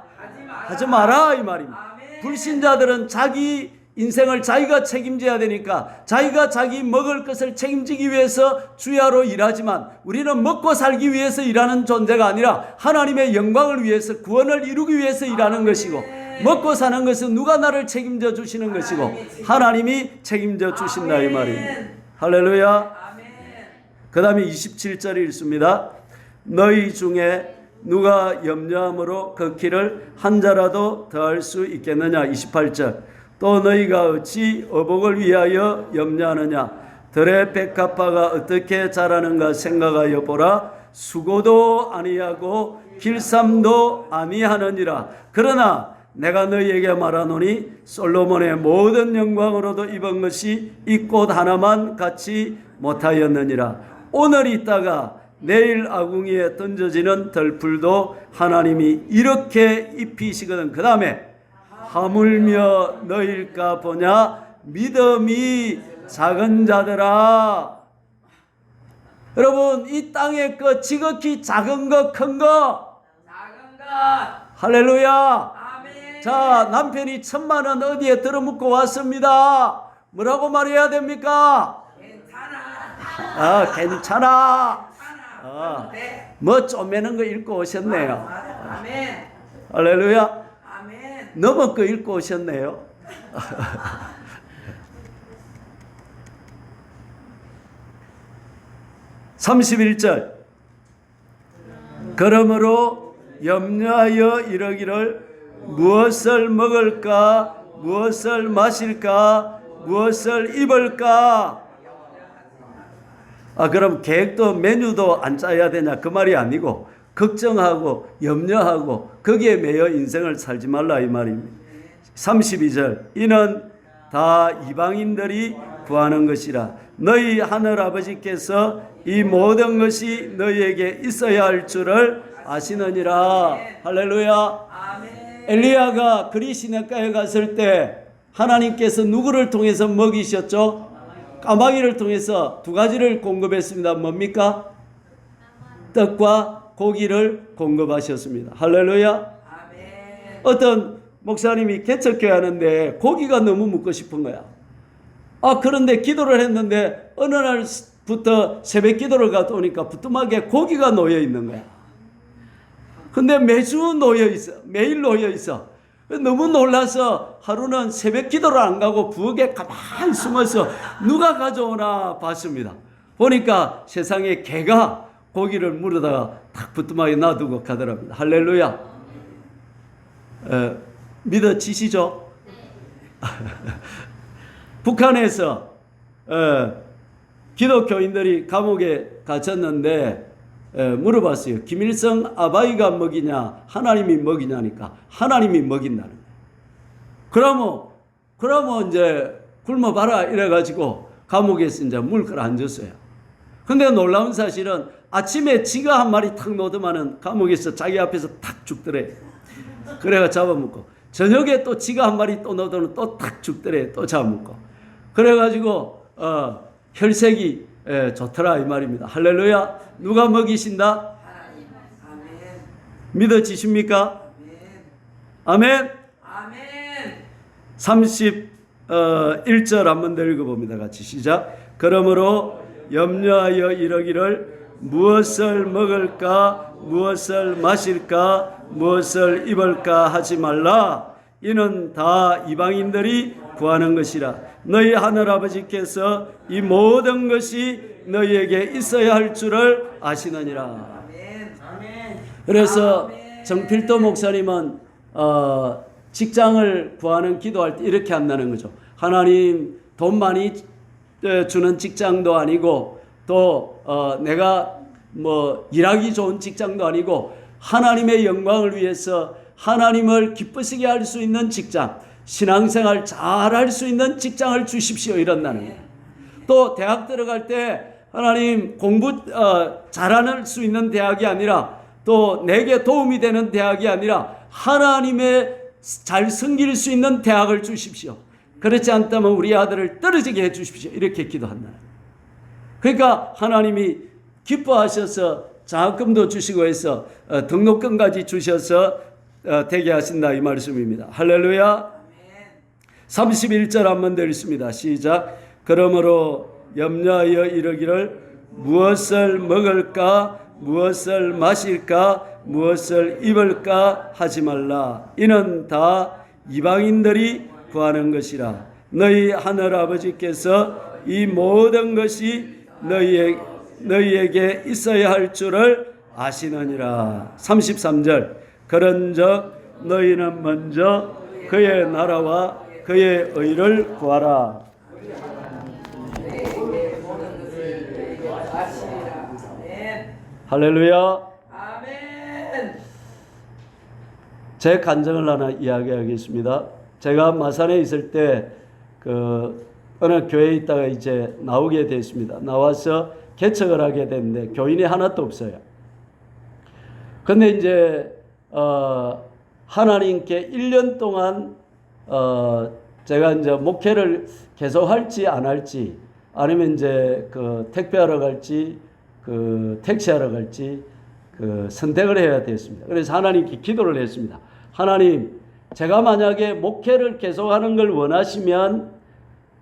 하지 마라 이 말입니다. 불신자들은 자기 인생을 자기가 책임져야 되니까 자기가 자기 먹을 것을 책임지기 위해서 주야로 일하지만, 우리는 먹고 살기 위해서 일하는 존재가 아니라 하나님의 영광을 위해서, 구원을 이루기 위해서 일하는 것이고, 먹고 사는 것은 누가 나를 책임져 주시는 것이고 하나님이 책임져 주신다 이 말입니다. 할렐루야. 그 다음에 27절 읽습니다. 너희 중에 누가 염려함으로 그 길을 한 자라도 더할 수 있겠느냐. 28절. 또 너희가 어찌 어복을 위하여 염려하느냐. 들의 백합화가 어떻게 자라는가 생각하여 보라. 수고도 아니하고 길쌈도 아니하느니라. 그러나 내가 너희에게 말하노니 솔로몬의 모든 영광으로도 입은 것이 이 꽃 하나만 같이 못하였느니라. 오늘 있다가 내일 아궁이에 던져지는 덜풀도 하나님이 이렇게 입히시거든. 그 다음에 하물며 너희일까 보냐 믿음이 작은 자들아. 여러분, 이 땅의 것, 지극히 작은 것, 큰 것, 작은 것. 할렐루야. 아멘. 자, 남편이 1,000만 원 어디에 들어묻고 왔습니다. 뭐라고 말해야 됩니까? 괜찮아. 괜찮아. 네. 뭐 쪼매는 거 읽고 오셨네요. 아멘. 할렐루야. 아멘. 넘은 거 읽고 오셨네요. 31절. 그러므로 염려하여 이러기를 무엇을 먹을까, 무엇을 마실까, 무엇을 입을까. 그럼 계획도 메뉴도 안 짜야 되냐 그 말이 아니고, 걱정하고 염려하고 거기에 매여 인생을 살지 말라 이 말입니다. 32절. 이는 다 이방인들이 구하는 것이라. 너희 하늘아버지께서 이 모든 것이 너희에게 있어야 할 줄을 아시느니라. 할렐루야. 아멘. 엘리야가 그리시네가에 갔을 때 하나님께서 누구를 통해서 먹이셨죠? 까마귀를 통해서 두 가지를 공급했습니다. 뭡니까? 떡과 고기를 공급하셨습니다. 할렐루야. 아멘. 어떤 목사님이 개척교회 하는데 고기가 너무 먹고 싶은 거야. 그런데 기도를 했는데 어느 날부터 새벽 기도를 갔다 오니까 부뚜막에 고기가 놓여 있는 거야. 근데 매주 놓여 있어. 매일 놓여 있어. 너무 놀라서 하루는 새벽 기도를 안 가고 부엌에 가만히 숨어서 누가 가져오나 봤습니다. 보니까 세상에 개가 고기를 물어다가 탁 부뚜막에 놔두고 가더랍니다. 할렐루야. 믿어지시죠? 북한에서 기독교인들이 감옥에 갇혔는데 물어봤어요. 김일성 아바이가 먹이냐 하나님이 먹이냐니까 하나님이 먹인다는 거예요. 그러면 이제 굶어봐라 이래가지고 감옥에서 이제 물걸 안 줬어요. 근데 놀라운 사실은 아침에 지가 한 마리 탁 놓더만은 감옥에서 자기 앞에서 탁 죽더래. 그래가 잡아먹고 저녁에 또 지가 한 마리 또 놓더니 또 탁 죽더래. 또 잡아먹고 그래가지고 혈색이 좋더라 이 말입니다. 할렐루야. 누가 먹이신다? 하나님. 아멘. 믿어지십니까? 아멘. 아멘. 31절 한 번 더 읽어봅니다. 같이 시작. 그러므로 염려하여 이러기를 무엇을 먹을까, 무엇을 마실까, 무엇을 입을까 하지 말라. 이는 다 이방인들이 구하는 것이라. 너희 하늘아버지께서 이 모든 것이 너희에게 있어야 할 줄을 아시느니라. 아멘. 아멘. 그래서 아멘. 정필도 목사님은 직장을 구하는 기도할 때 이렇게 한다는 거죠. 하나님, 돈 많이 주는 직장도 아니고 또 내가 뭐 일하기 좋은 직장도 아니고 하나님의 영광을 위해서 하나님을 기쁘시게 할 수 있는 직장, 신앙생활 잘할 수 있는 직장을 주십시오, 이런다는 거예요. 또 대학 들어갈 때 하나님, 공부 잘할 수 있는 대학이 아니라 또 내게 도움이 되는 대학이 아니라 하나님의 잘 섬길 수 있는 대학을 주십시오. 그렇지 않다면 우리 아들을 떨어지게 해 주십시오, 이렇게 기도한다는 거예요. 그러니까 하나님이 기뻐하셔서 장학금도 주시고 해서 등록금까지 주셔서 되게 하신다, 이 말씀입니다. 할렐루야. 31절 한번 더 읽습니다. 시작. 그러므로 염려하여 이르기를 무엇을 먹을까, 무엇을 마실까, 무엇을 입을까 하지 말라. 이는 다 이방인들이 구하는 것이라. 너희 하늘 아버지께서 이 모든 것이 너희에게 있어야 할 줄을 아시느니라. 33절. 그런즉 너희는 먼저 그의 나라와 그의 의를 구하라. 할렐루야. 아멘. 제 간증을 하나 이야기하겠습니다. 제가 마산에 있을 때 어느 교회에 있다가 이제 나오게 됐습니다. 나와서 개척을 하게 됐는데 교인이 하나도 없어요. 근데 이제 하나님께 1년 동안 제가 이제 목회를 계속 할지 안 할지, 아니면 이제 택배하러 갈지 택시하러 갈지 선택을 해야 됐습니다. 그래서 하나님께 기도를 했습니다. 하나님, 제가 만약에 목회를 계속하는 걸 원하시면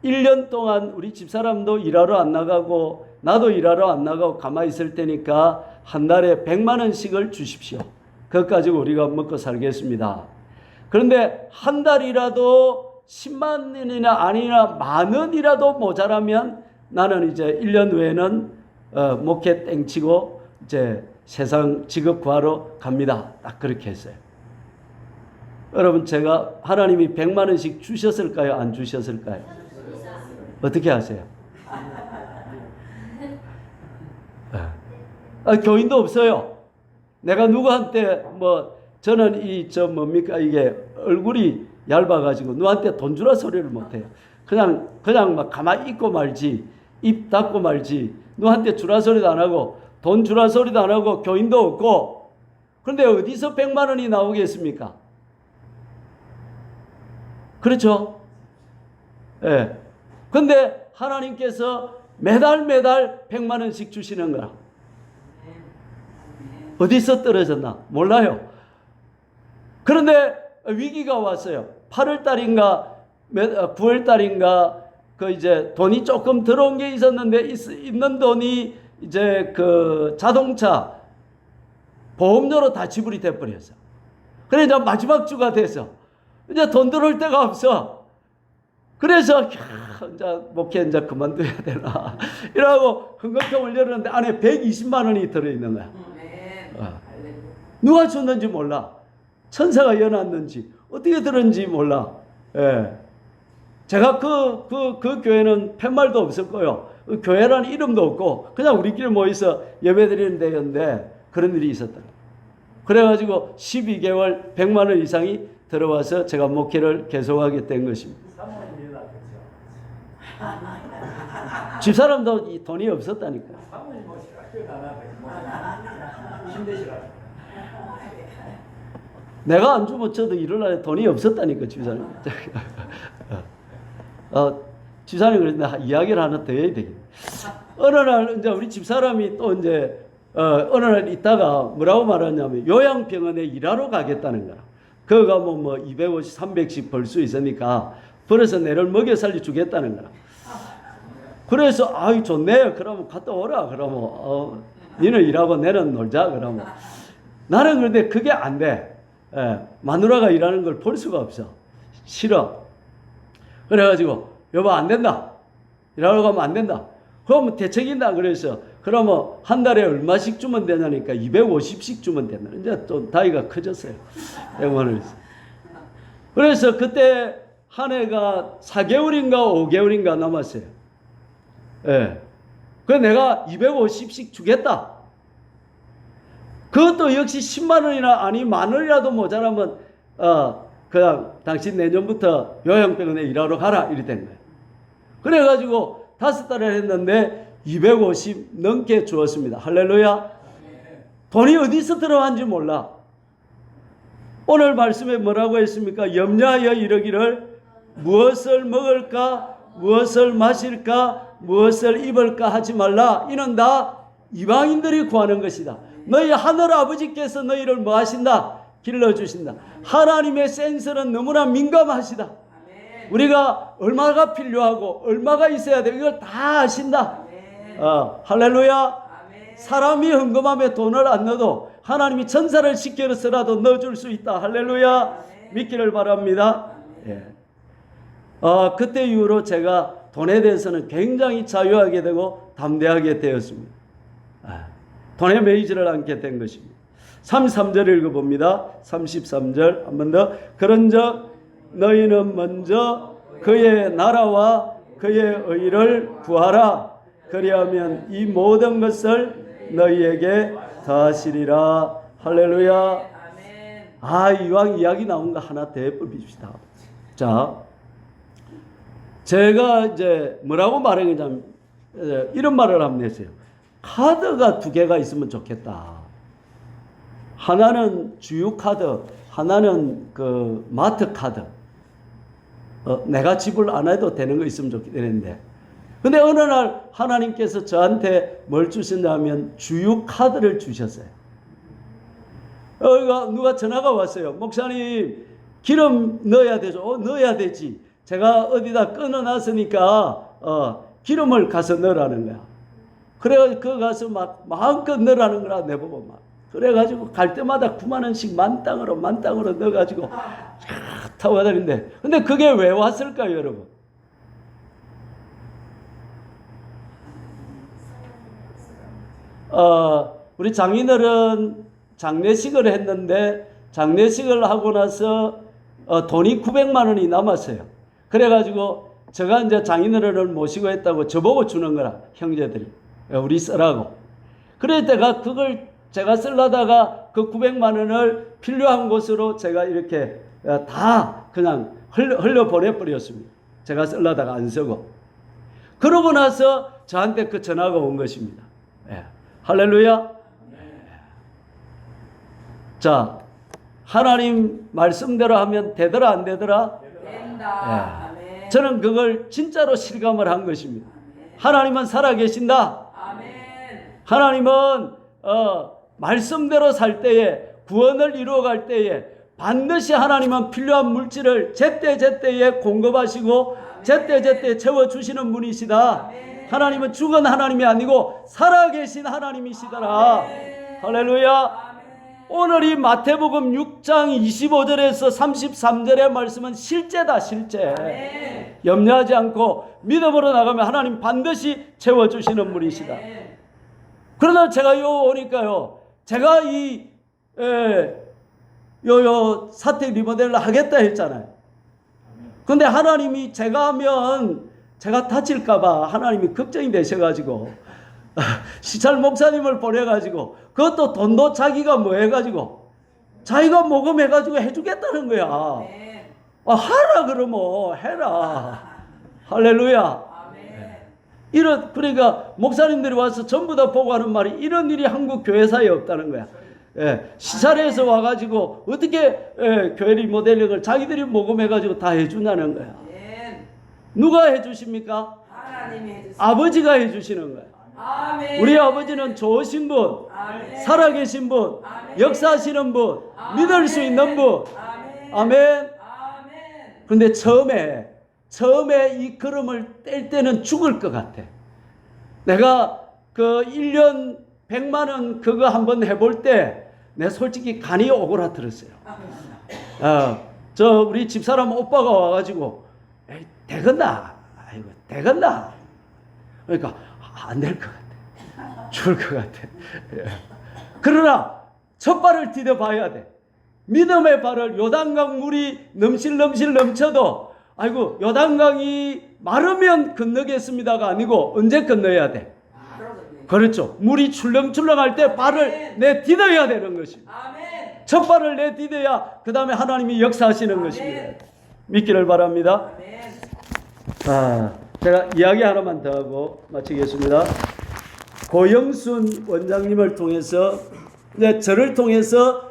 1년 동안 우리 집사람도 일하러 안 나가고 나도 일하러 안 나가고 가만히 있을 테니까 한 달에 100만 원씩을 주십시오. 그것 가지고 우리가 먹고 살겠습니다. 그런데 한 달이라도 10만 원이나 아니나 만 원이라도 모자라면 나는 이제 1년 후에는 목회 땡치고 이제 세상 직업 구하러 갑니다. 딱 그렇게 했어요. 여러분, 제가 하나님이 100만 원씩 주셨을까요? 안 주셨을까요? 어떻게 하세요? 교인도 없어요. 내가 누구한테 저는 뭡니까 이게 얼굴이 얇아가지고 누구한테 돈 주라 소리를 못해요. 그냥 막 가만히 있고 말지, 입 닫고 말지, 누구한테 주라 소리도 안 하고 돈 주라 소리도 안 하고 교인도 없고. 그런데 어디서 100만 원이 나오겠습니까? 그렇죠? 예. 근데 하나님께서 매달 100만 원씩 주시는 거라. 어디서 떨어졌나? 몰라요. 그런데 위기가 왔어요. 8월 달인가 9월 달인가 이제 돈이 조금 들어온 게 있었는데 있는 돈이 이제 자동차 보험료로 다 지불이 돼 버렸어. 그래 이제 마지막 주가 돼서 이제 돈 들어올 데가 없어. 그래서 이제 목회 이제 그만둬야 되나 이러고 헌금통을 열었는데 안에 120만 원이 들어있는 거야. 누가 줬는지 몰라. 천사가 여놨는지 어떻게 들었는지 몰라. 예. 제가 그 교회는 팻말도 없었고요. 교회라는 이름도 없고 그냥 우리끼리 모여서 예배드리는 데였는데 그런 일이 있었다. 그래가지고 12개월 100만 원 이상이 들어와서 제가 목회를 계속하게 된 것입니다. 집사람도 이 돈이 없었다니까. 내가 안 주면 저도 이럴 날에 돈이 없었다니까, 집사님. 집사님 그랬는데 이야기를 하나 더 해야 되겠네. 어느 날 이제 우리 집사람이 또 이제 어느 날 있다가 뭐라고 말하냐면 요양병원에 일하러 가겠다는 거야. 그거가 뭐 250, 300씩 벌 수 있으니까 벌어서 내를 먹여 살려 주겠다는 거야. 그래서 아이 좋네. 그러면 갔다 오라. 그러면 니는 일하고 내는 놀자. 그러면 나는 그런데 그게 안 돼. 마누라가 일하는 걸 볼 수가 없어. 싫어. 그래가지고 여보 안 된다. 일하러 가면 안 된다. 그러면 대책인다. 그래서 그러면 한 달에 얼마씩 주면 되냐니까 250씩 주면 된다. 이제 좀 나이가 커졌어요. 100만 원. 그래서 그때 한 해가 4개월인가 5개월인가 남았어요. 예. 그래서 내가 250씩 주겠다. 그것도 역시 10만 원이나 아니 만 원이라도 모자라면 그냥 당신 내년부터 요양병원에 일하러 가라 이리 된 거예요. 그래가지고 5달을 했는데 250 넘게 주었습니다. 할렐루야. 돈이 어디서 들어간지 몰라. 오늘 말씀에 뭐라고 했습니까? 염려하여 이르기를 무엇을 먹을까, 무엇을 마실까, 무엇을 입을까 하지 말라. 이는 다 이방인들이 구하는 것이다. 너희 하늘 아버지께서 너희를 뭐 하신다? 길러주신다. 하나님의 센서는 너무나 민감하시다. 우리가 얼마가 필요하고 얼마가 있어야 돼 이걸 다 아신다. 할렐루야. 사람이 헌금함에 돈을 안 넣어도 하나님이 천사를 시켜서라도 넣어줄 수 있다. 할렐루야. 믿기를 바랍니다. 예. 그때 이후로 제가 돈에 대해서는 굉장히 자유하게 되고 담대하게 되었습니다. 돈에 매이지를 않게 된 것입니다. 33절 읽어봅니다. 33절 한 번 더. 그런즉 너희는 먼저 그의 나라와 그의 의를 구하라. 그리하면 이 모든 것을 너희에게 더하시리라. 할렐루야. 이왕 이야기 나온 거 하나 더 해봅시다. 자, 제가 이제 뭐라고 말했냐면 이런 말을 한번 했어요. 카드가 2개가 있으면 좋겠다. 하나는 주유카드, 하나는 그 마트카드. 내가 지불 안 해도 되는 거 있으면 좋겠는데. 근데 어느 날 하나님께서 저한테 뭘 주셨냐면 주유카드를 주셨어요. 누가 전화가 왔어요. 목사님, 기름 넣어야 되죠? 넣어야 되지. 제가 어디다 끊어놨으니까 기름을 가서 넣으라는 거야. 그래가지고 그 가서 막 마음껏 넣으라는 거라 내보고 막. 그래가지고 갈 때마다 9만 원씩 만땅으로 넣어가지고 타고 가다니는데, 근데 그게 왜 왔을까요, 여러분? 우리 장인어른 장례식을 했는데 장례식을 하고 나서 돈이 900만 원이 남았어요. 그래가지고 제가 이제 장인어른을 모시고 했다고 저보고 주는 거라, 형제들이. 우리 쓰라고. 그럴 때가 그걸 제가 쓰려다가 그 900만 원을 필요한 곳으로 제가 이렇게 다 그냥 흘려보내버렸습니다. 제가 쓰려다가 안 쓰고. 그러고 나서 저한테 그 전화가 온 것입니다. 예. 할렐루야. 자, 하나님 말씀대로 하면 되더라 안 되더라? 된다. 예. 저는 그걸 진짜로 실감을 한 것입니다. 하나님은 살아계신다. 하나님은 말씀대로 살 때에, 구원을 이루어갈 때에 반드시 하나님은 필요한 물질을 제때제때에 공급하시고 제때제때에 채워주시는 분이시다. 하나님은 죽은 하나님이 아니고 살아계신 하나님이시더라. 할렐루야. 오늘 이 마태복음 6장 25절에서 33절의 말씀은 실제다, 실제. 염려하지 않고 믿음으로 나가면 하나님 반드시 채워주시는 분이시다. 그러나 제가 오니까요, 제가 사택 리모델을 하겠다 했잖아요. 근데 하나님이 제가 하면 제가 다칠까봐 하나님이 걱정이 되셔가지고 시찰 목사님을 보내가지고 그것도 돈도 자기가 뭐 해가지고 자기가 모금해가지고 해주겠다는 거야. 하라 그러면 해라. 할렐루야. 그러니까 목사님들이 와서 전부 다 보고 하는 말이 이런 일이 한국 교회사에 없다는 거야. 시찰에서 와가지고 어떻게 교회 리모델링을 자기들이 모금해가지고 다 해주냐는 거야. 누가 해주십니까? 하나님이 해주세요. 아버지가 해주시는 거야. 아멘. 우리 아버지는 좋으신 분, 아멘. 살아계신 분, 아멘. 역사하시는 분, 아멘. 믿을 수 있는 분. 아멘. 아멘. 아멘. 근데 처음에 이 걸음을 뗄 때는 죽을 것 같아. 내가 그 1년 100만 원 그거 한번 해볼 때 내 솔직히 간이 오그라들었어요. 우리 집사람 오빠가 와가지고 되겠나? 아이고, 되겠나? 그러니까 안 될 것 같아. 죽을 것 같아. 예. 그러나 첫 발을 디뎌봐야 돼. 믿음의 발을 요단강 물이 넘실넘실 넘쳐도 아이고 요단강이 마르면 건너겠습니다가 아니고 언제 건너야 돼? 그렇죠. 물이 출렁출렁할 때 발을 내디뎌야 되는 것입니다. 아멘. 첫 발을 내디뎌야 그 다음에 하나님이 역사하시는 것입니다. 믿기를 바랍니다. 아멘. 제가 이야기 하나만 더 하고 마치겠습니다. 고영순 원장님을 통해서 이제 저를 통해서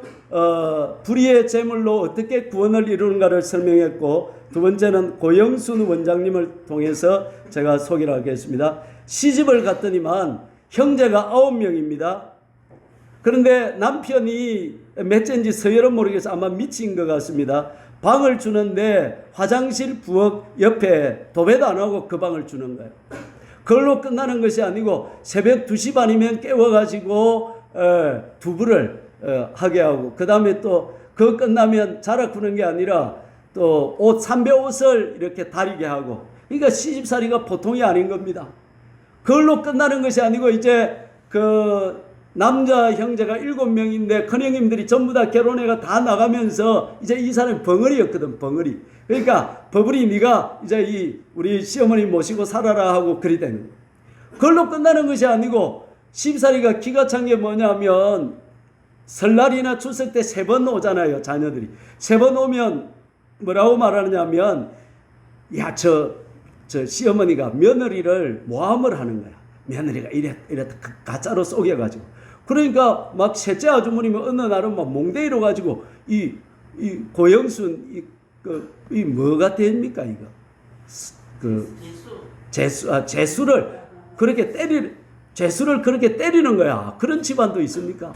불의의 제물로 어떻게 구원을 이루는가를 설명했고, 두 번째는 고영순 원장님을 통해서 제가 소개를 하겠습니다. 시집을 갔더니만 형제가 9명입니다. 그런데 남편이 몇째인지 서열은 모르겠어요. 아마 미친 것 같습니다. 방을 주는데 화장실 부엌 옆에 도배도 안 하고 그 방을 주는 거예요. 그걸로 끝나는 것이 아니고 새벽 2시 반이면 깨워가지고 두부를 하게 하고, 그 다음에 또 그거 끝나면 자락 부는 게 아니라 또 옷, 삼배 옷을 이렇게 다리게 하고, 그러니까 시집살이가 보통이 아닌 겁니다. 그걸로 끝나는 것이 아니고 이제 그 남자 형제가 7명인데 큰형님들이 전부 다 결혼해가 다 나가면서 이제 이 사람이 벙어리였거든, 벙어리. 그러니까 버블이 네가 이제 이 우리 시어머니 모시고 살아라 하고 그리 되는 거예요. 그걸로 끝나는 것이 아니고 시집살이가 기가 찬 게 뭐냐면 설날이나 추석 때 3번 오잖아요, 자녀들이. 3번 오면 뭐라고 말하느냐면 야, 저 시어머니가 며느리를 모함을 하는 거야. 며느리가 이래 가짜로 속여가지고. 그러니까 막 셋째 아주머님이 어느 날은 막 몽대이로 가지고 이 고영순 이 뭐가 됩니까 이거? 재수를 그렇게 재수를 그렇게 때리는 거야. 그런 집안도 있습니까?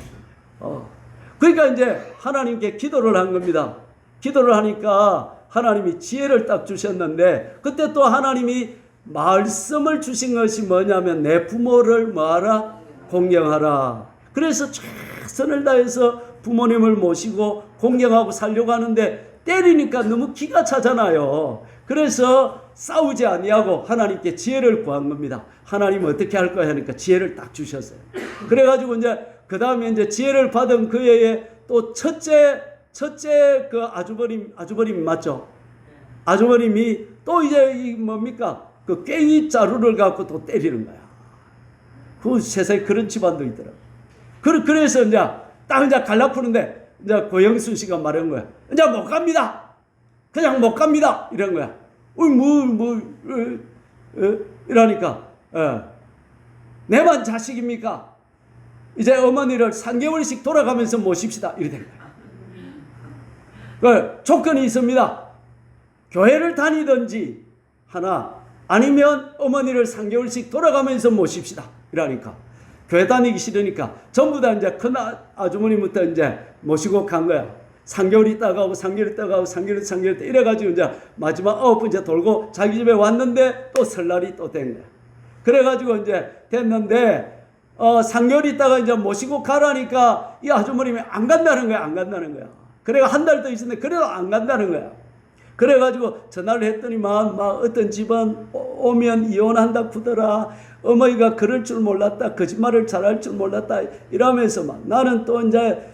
그러니까 이제 하나님께 기도를 한 겁니다. 기도를 하니까 하나님이 지혜를 딱 주셨는데, 그때 또 하나님이 말씀을 주신 것이 뭐냐면 내 부모를 뭐하라? 공경하라. 그래서 최선을 다해서 부모님을 모시고 공경하고 살려고 하는데 때리니까 너무 기가 차잖아요. 그래서 싸우지 아니하고 하나님께 지혜를 구한 겁니다. 하나님 어떻게 할 거야 하니까 지혜를 딱 주셨어요. 그래가지고 이제 그 다음에 이제 지혜를 받은 그 해에 또 첫째 그 아주버님 맞죠? 아주버님이 또 이제 이 뭡니까? 그 괭이 자루를 갖고 또 때리는 거야. 그 세상에 그런 집안도 있더라고. 그래서 이제 딱 이제 갈라푸는데 이제 고영순 씨가 말한 거야. 이제 못 갑니다. 그냥 못 갑니다. 이런 거야. 이러니까, 내만 자식입니까? 이제 어머니를 3개월씩 돌아가면서 모십시다. 이래 된 거야. 조건이 있습니다. 교회를 다니든지 하나, 아니면 어머니를 3개월씩 돌아가면서 모십시다. 이러니까. 교회 다니기 싫으니까 전부 다 이제 큰 아주머니부터 이제 모시고 간 거야. 3개월 있다가 하고 3개월 있다가 하고 3개월 있다 이래가지고 이제 마지막 9번째 돌고 자기 집에 왔는데 또 설날이 또 된 거야. 그래가지고 이제 됐는데 3개월 있다가 이제 모시고 가라니까 이 아주머님이 안 간다는 거야. 안 간다는 거야. 그래가 한 달 더 있었는데 그래도 안 간다는 거야. 그래가지고 전화를 했더니만 막 어떤 집은 오면 이혼한다 구더라. 어머니가 그럴 줄 몰랐다. 거짓말을 잘할 줄 몰랐다. 이러면서 막 나는 또 이제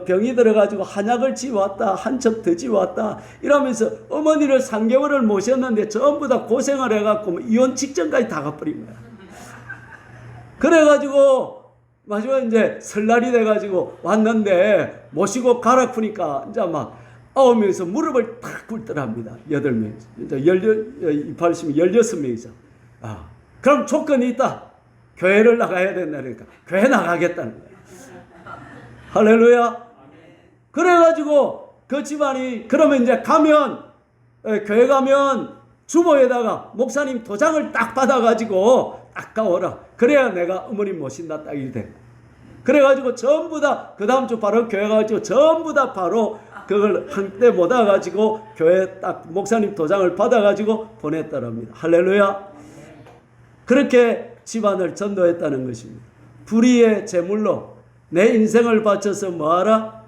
병이 들어가지고 한약을 지어왔다. 한 첩 더 지어왔다. 이러면서 어머니를 3개월을 모셨는데 전부 다 고생을 해갖고 뭐 이혼 직전까지 다 가버린 거야. 그래가지고 마지막에 이제 설날이 돼가지고 왔는데 모시고 가라 푸니까 이제 막 9명이서 무릎을 탁 꿇더랍니다. 8명. 이제 16명이죠. 그럼 조건이 있다. 교회를 나가야 된다니까. 교회 나가겠다는 거야. 할렐루야. 그래가지고 그 집안이 그러면 이제 가면 교회 가면 주보에다가 목사님 도장을 딱 받아가지고 딱 가오라. 그래야 내가 어머님 모신다 딱 이래 돼. 그래가지고 전부 다 그 다음 주 바로 교회 가가지고 전부 다 바로 그걸 한때 못 와가지고 교회 딱 목사님 도장을 받아가지고 보냈다랍니다. 할렐루야. 그렇게 집안을 전도했다는 것입니다. 불의의 제물로 내 인생을 바쳐서 뭐하라?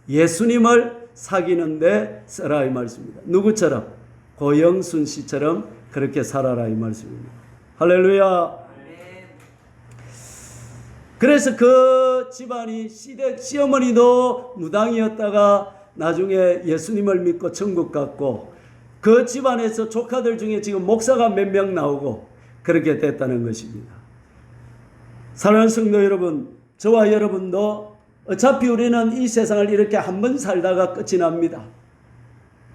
예수님을 사귀는데 써라 이 말씀입니다. 누구처럼? 고영순 씨처럼 그렇게 살아라 이 말씀입니다. 할렐루야. 그래서 그 집안이 시어머니도 무당이었다가 나중에 예수님을 믿고 천국 갔고, 그 집안에서 조카들 중에 지금 목사가 몇 명 나오고 그렇게 됐다는 것입니다. 사랑하는 성도 여러분, 저와 여러분도 어차피 우리는 이 세상을 이렇게 한 번 살다가 끝이 납니다.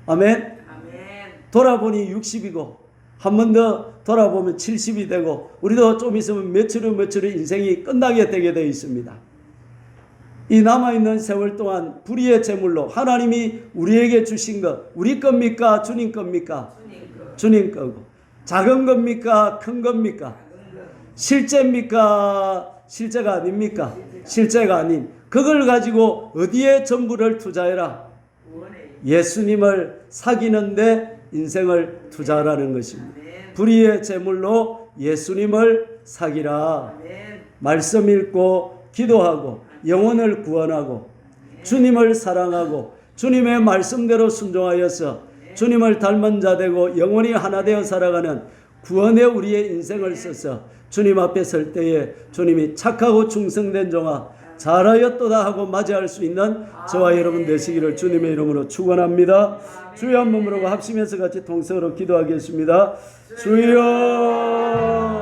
아멘. 돌아보니 60이고 한 번 더 돌아보면 70이 되고, 우리도 좀 있으면 며칠 후 인생이 끝나게 되게 되어 있습니다. 이 남아있는 세월 동안 불의의 제물로 하나님이 우리에게 주신 것, 우리 겁니까? 주님 겁니까? 주님 거고. 작은 겁니까? 큰 겁니까? 실제입니까? 실제가 아닙니까? 실제가 아닌 그걸 가지고 어디에 전부를 투자해라? 예수님을 사귀는데 인생을 투자하라는 것입니다. 불의의 제물로 예수님을 사귀라. 말씀 읽고 기도하고 영혼을 구원하고 주님을 사랑하고 주님의 말씀대로 순종하여서 주님을 닮은 자 되고 영혼이 하나 되어 살아가는 구원의 우리의 인생을 써서 주님 앞에 설 때에 주님이 착하고 충성된 종아 잘하였도다 하고 맞이할 수 있는 저와 여러분 되시기를 주님의 이름으로 축원합니다. 주여 한 몸으로 합심해서 같이 통성으로 기도하겠습니다. 주여